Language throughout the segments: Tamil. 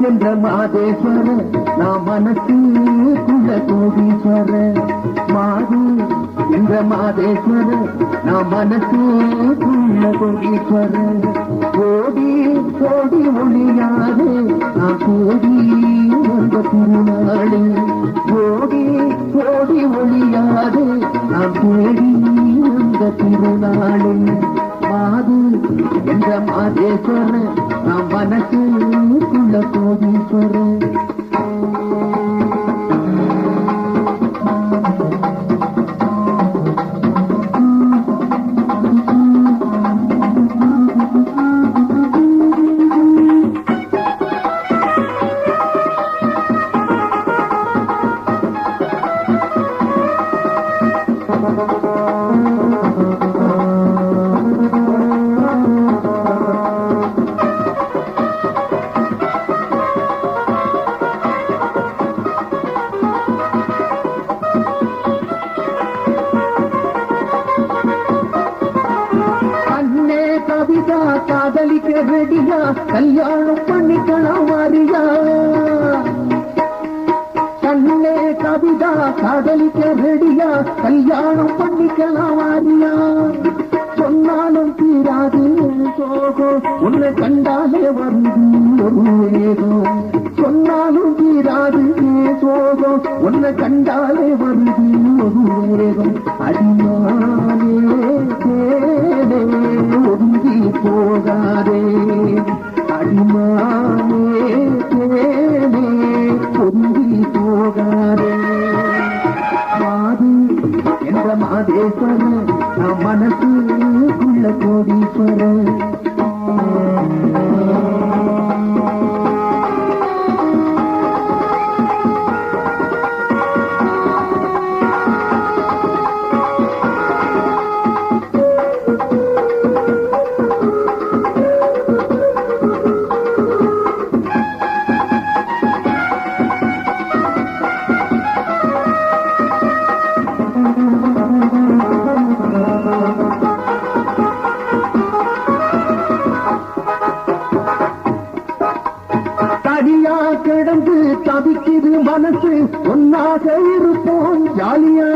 என்ற மாதேஸ்வர நாம் மனசுக்குள்ள கோடீஸ்வர மாது என்ற மாதேஸ்வர நாம் மனசுக்குள்ள கோடீஸ்வர கோடி கோடி ஒளியாதே நாம் கோடி வந்த திருநாளே கோடி கோடி ஒளியாதே நாம் தேடி வந்த திருநாளே மாது என்ற மாதேஸ்வர நாம் மனசுக்குள்ள கோடீஸ்வர கவிதா காதலிக்க ரெடியா கல்யாணம் பண்ணிக்கலாம் வாரியா கண்ணே கவிதா காதலிக்க ரெடியா கல்யாணம் பண்ணிக்கலாம் வாரியா சொன்னாலும் தீராது சோகம் உன்னை கண்டாலே வருது ஒரு வேகம் சொன்னாலும் தீராது சோகம் உன்னை கண்டாலே வருது ஒரு வேகம் அடிமானே தேடே ஒதுங்கி போகாதே அடிமானே தேடே ஒதுங்கி போகாதே மாது என்ற மாதேஸ்வர நம் மனசுக்குள்ள கோடீஸ்வர தனியா கிடந்து தவிக்குது மனசு ஒன்னாக இருப்போம் ஜாலியா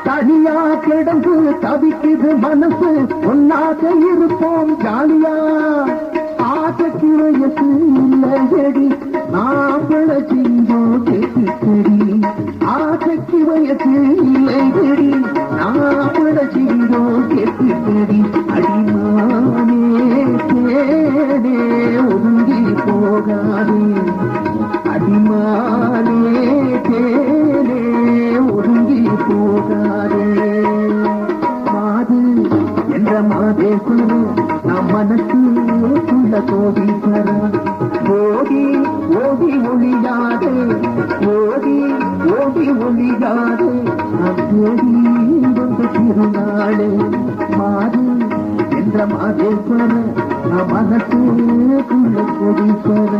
தனியா கிடந்து தவிக்குது மனசு ஒன்னாக இருப்போம் ஜாலியா ஆசைக்கு வயசு இல்லையடி நாம் பிழைச்சிங்கோ கேட்டுக்கடி ஆசைக்கு வயசு இல்லையடி நாம் பிழைச்சிங்கோ கேட்டுக்கடி அடிமானே தேடே ஒதுங்கி போகாதே அடிமானே தேடே ஒதுங்கி போகாதே மாது என்ற மாதேஸ்வர நம் மனசுக்குள்ள கோடீஸ்வர ஓடி ஓடி ஒளியாதே ஓடி ஓடி ஒளியாதே நாம் தேடி வந்த திருநாளே மாது என்ற மாதேஸ்வர நம் மனசுக்குள்ள கோடீஸ்வர